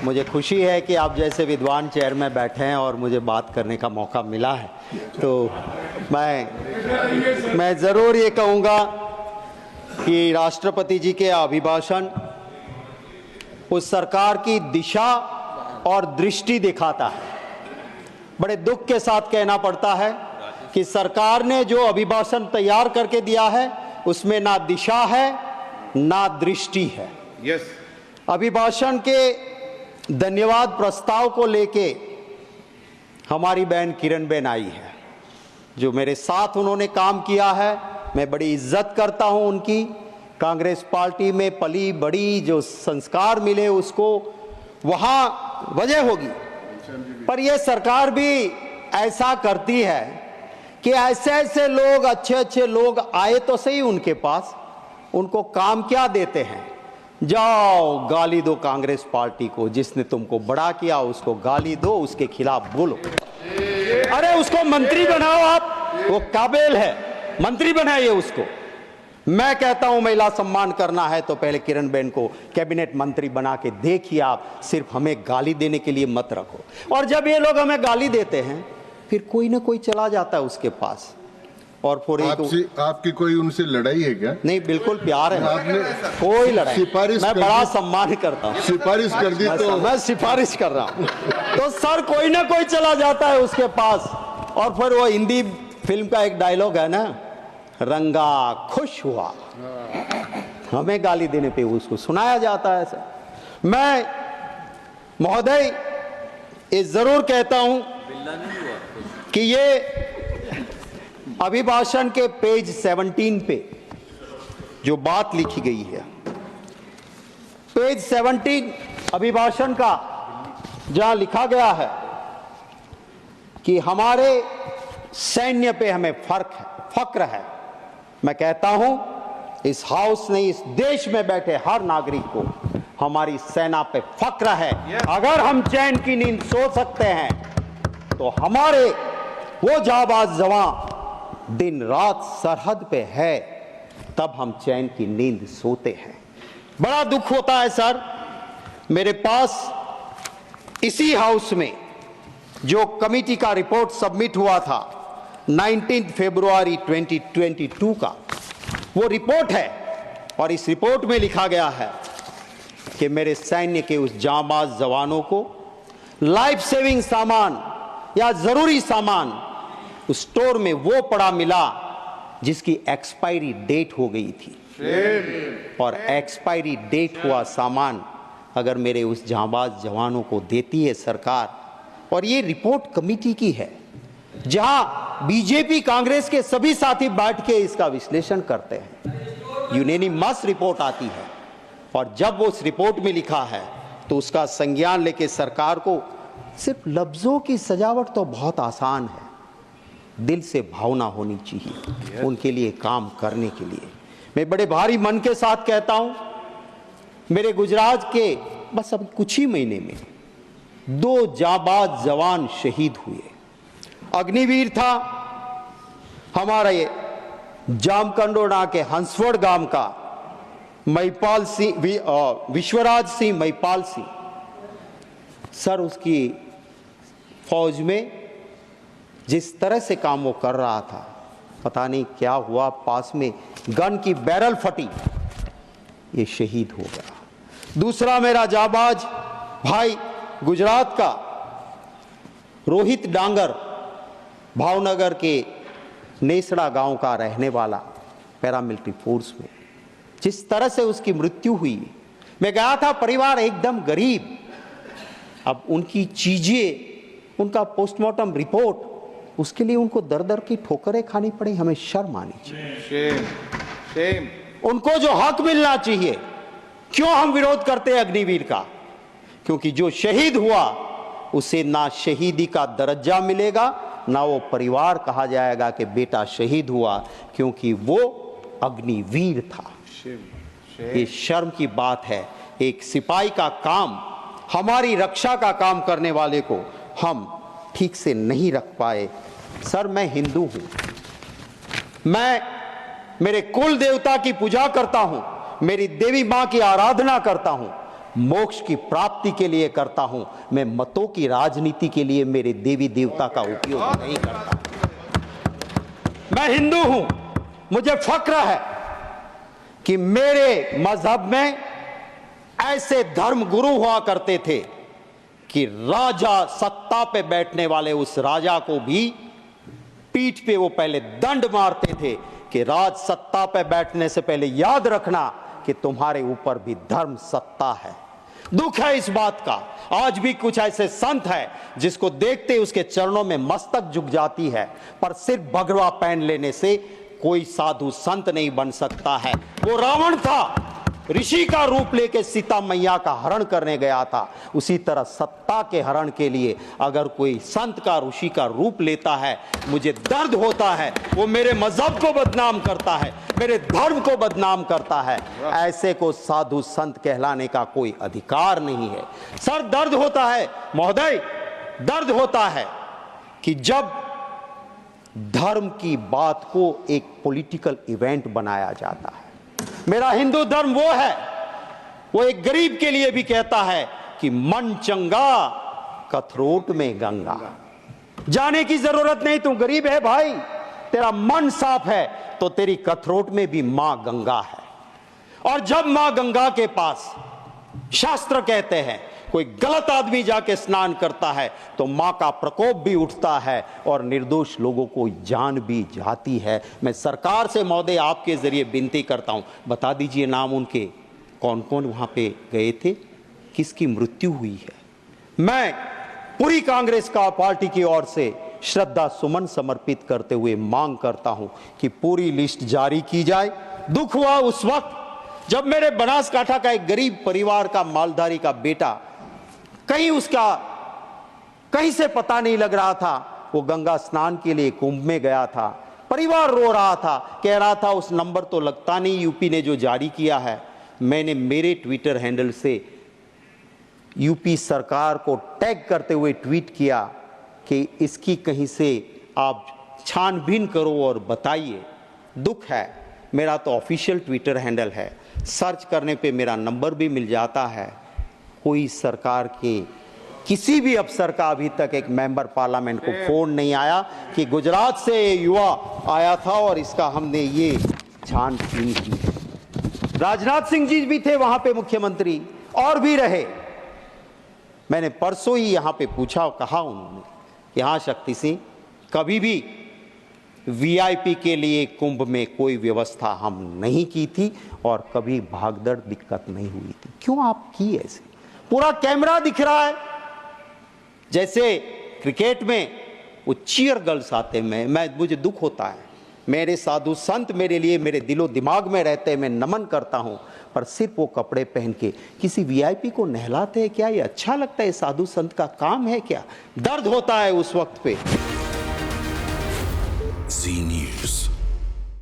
मुझे खुशी है कि आप जैसे विद्वान चेयर में बैठे हैं और मुझे बात करने का मौका मिला है। तो मैं ज़रूर ये कहूँगा कि राष्ट्रपति जी के अभिभाषण उस सरकार की दिशा और दृष्टि दिखाता है। बड़े दुख के साथ कहना पड़ता है कि सरकार ने जो अभिभाषण तैयार करके दिया है उसमें ना दिशा है ना दृष्टि है। अभिभाषण के धन्यवाद प्रस्ताव को लेके हमारी बहन किरणबेन आई है, जो मेरे साथ उन्होंने काम किया है। मैं बड़ी इज्जत करता हूं उनकी। कांग्रेस पार्टी में पली बड़ी, जो संस्कार मिले उसको वहां वजह होगी। पर यह सरकार भी ऐसा करती है कि ऐसे ऐसे लोग, अच्छे अच्छे लोग आए तो सही उनके पास, उनको काम क्या देते हैं? जाओ गाली दो कांग्रेस पार्टी को, जिसने तुमको बड़ा किया उसको गाली दो, उसके खिलाफ बोलो। अरे उसको मंत्री बनाओ, आप वो काबिल है, मंत्री बनाइए उसको। मैं कहता हूं महिला सम्मान करना है तो पहले किरणबेन को कैबिनेट मंत्री बना के देखिए आप, सिर्फ हमें गाली देने के लिए मत रखो। और जब ये लोग हमें गाली देते हैं फिर कोई ना कोई चला जाता है उसके पास और आपकी कोई उनसे लड़ाई है क्या? नहीं, बिल्कुल प्यार है, आपने कोई लड़ाई। सिफारिश मैं बड़ा सम्मान करता हूँ। सिफारिश कर दी तो मैं सिफारिश कर रहा हूँ तो सर कोई ना कोई चला जाता है उसके पास। और फिर वो हिंदी फिल्म का एक डायलॉग है ना, रंगा खुश हुआ, हमें गाली देने पे उसको सुनाया जाता है सर। मैं महोदय ये जरूर कहता हूं कि ये अभिभाषण के पेज 17 पे जो बात लिखी गई है, पेज 17 अभिभाषण का, जहां लिखा गया है कि हमारे सैन्य पे हमें फक्र है। मैं कहता हूं इस हाउस ने, इस देश में बैठे हर नागरिक को हमारी सेना पे फक्र है। अगर हम चैन की नींद सो सकते हैं तो हमारे वो जाबाज जवान दिन रात सरहद पे है, तब हम चैन की नींद सोते हैं। बड़ा दुख होता है सर, मेरे पास इसी हाउस में जो कमिटी का रिपोर्ट सबमिट हुआ था 19 फरवरी 2022 का, वो रिपोर्ट है और इस रिपोर्ट में लिखा गया है कि मेरे सैन्य के उस जांबाज जवानों को लाइफ सेविंग सामान या जरूरी सामान उस स्टोर में वो पड़ा मिला जिसकी एक्सपायरी डेट हो गई थी। और एक्सपायरी डेट हुआ सामान अगर मेरे उस जांबाज जवानों को देती है सरकार, और ये रिपोर्ट कमिटी की है जहां बीजेपी कांग्रेस के सभी साथी बैठ के इसका विश्लेषण करते हैं, यूनानिमस रिपोर्ट आती है, और जब वो उस रिपोर्ट में लिखा है तो उसका संज्ञान लेके सरकार को, सिर्फ लफ्जों की सजावट तो बहुत आसान है, दिल से भावना होनी चाहिए उनके लिए काम करने के लिए। मैं बड़े भारी मन के साथ कहता हूं, मेरे गुजरात के बस अब कुछ ही महीने में 2 जाबाज जवान शहीद हुए। अग्निवीर था हमारा ये जामकंडोरा के हंसवड़ गांव का महिपाल सिंह, विश्वराज सिंह महिपाल सिंह सर। उसकी फौज में जिस तरह से काम वो कर रहा था, पता नहीं क्या हुआ, पास में गन की बैरल फटी, ये शहीद हो गया। दूसरा मेरा जाबाज भाई गुजरात का रोहित डांगर, भावनगर के नेसड़ा गांव का रहने वाला, पैरामिलिट्री फोर्स में, जिस तरह से उसकी मृत्यु हुई। मैं गया था, परिवार एकदम गरीब। अब उनकी चीजें, उनका पोस्टमार्टम रिपोर्ट, उसके लिए उनको दर दर की ठोकरें खानी पड़ी। हमें शर्म आनी चाहिए। उनको जो हक मिलना चाहिए, क्यों हम विरोध करते हैं अग्निवीर का? क्योंकि जो शहीद हुआ उसे ना शहीदी का दर्जा मिलेगा, ना वो परिवार कहा जाएगा कि बेटा शहीद हुआ, क्योंकि वो अग्निवीर था। ये शर्म की बात है। एक सिपाही का काम, हमारी रक्षा का काम करने वाले को हम ठीक से नहीं रख पाए। सर मैं हिंदू हूं, मैं मेरे कुल देवता की पूजा करता हूं, मेरी देवी मां की आराधना करता हूं, मोक्ष की प्राप्ति के लिए करता हूं। मैं मतों की राजनीति के लिए मेरे देवी देवता का उपयोग नहीं करता। मैं हिंदू हूं, मुझे फक्र है कि मेरे मजहब में ऐसे धर्म गुरु हुआ करते थे कि राजा, सत्ता पे बैठने वाले उस राजा को भी पीठ पे वो पहले दंड मारते थे कि राज सत्ता पे बैठने से पहले याद रखना कि तुम्हारे ऊपर भी धर्म सत्ता है। दुख है इस बात का, आज भी कुछ ऐसे संत हैं जिसको देखते उसके चरणों में मस्तक झुक जाती है, पर सिर्फ भगवा पहन लेने से कोई साधु संत नहीं बन सकता है। वो रावण था, ऋषि का रूप लेके सीता मैया का हरण करने गया था। उसी तरह सत्ता के हरण के लिए अगर कोई संत का, ऋषि का रूप लेता है, मुझे दर्द होता है। वो मेरे मजहब को बदनाम करता है, मेरे धर्म को बदनाम करता है। ऐसे को साधु संत कहलाने का कोई अधिकार नहीं है। सर दर्द होता है महोदय, दर्द होता है कि जब धर्म की बात को एक पॉलिटिकल इवेंट बनाया जाता है। मेरा हिंदू धर्म वो है, वो एक गरीब के लिए भी कहता है कि मन चंगा कथरोट में गंगा। जाने की जरूरत नहीं, तू गरीब है भाई, तेरा मन साफ है तो तेरी कथरोट में भी मां गंगा है। और जब मां गंगा के पास, शास्त्र कहते हैं, कोई गलत आदमी जाके स्नान करता है तो मां का प्रकोप भी उठता है और निर्दोष लोगों को जान भी जाती है। मैं सरकार से महोदय आपके जरिए विनती करता हूं, बता दीजिए नाम उनके, कौन कौन वहां पे गए थे, किसकी मृत्यु हुई है। मैं पूरी कांग्रेस का पार्टी की ओर से श्रद्धा सुमन समर्पित करते हुए मांग करता हूं कि पूरी लिस्ट जारी की जाए। दुख हुआ उस वक्त जब मेरे बनासकांठा का एक गरीब परिवार का मालधारी का बेटा, कहीं से पता नहीं लग रहा था, वो गंगा स्नान के लिए कुंभ में गया था। परिवार रो रहा था, कह रहा था उस नंबर तो लगता नहीं यूपी ने जो जारी किया है। मैंने मेरे ट्विटर हैंडल से यूपी सरकार को टैग करते हुए ट्वीट किया कि इसकी कहीं से आप छानबीन करो और बताइए। दुख है, मेरा तो ऑफिशियल ट्विटर हैंडल है, सर्च करने पे मेरा नंबर भी मिल जाता है। कोई सरकार के किसी भी अफसर का अभी तक एक मेंबर पार्लियामेंट को फोन नहीं आया कि गुजरात से युवा आया था और इसका हमने ये छानबीन की है। राजनाथ सिंह जी भी थे वहां पे मुख्यमंत्री, और भी रहे। मैंने परसों ही यहां पे पूछा, कहा उन्होंने कि हाँ शक्ति सिंह, कभी भी वीआईपी के लिए कुंभ में कोई व्यवस्था हम नहीं की थी और कभी भागदड़ दिक्कत नहीं हुई थी। क्यों आप की ऐसे? पूरा कैमरा दिख रहा है, जैसे क्रिकेट में वो चीयर गर्ल्स आते हैं। मुझे दुख होता है, मेरे साधु संत मेरे लिए मेरे दिलो दिमाग में रहते हैं, मैं नमन करता हूं, पर सिर्फ वो कपड़े पहन के किसी वीआईपी को नहलाते हैं क्या? ये अच्छा लगता है? साधु संत का काम है क्या? दर्द होता है उस वक्त पे। जी न्यूज़।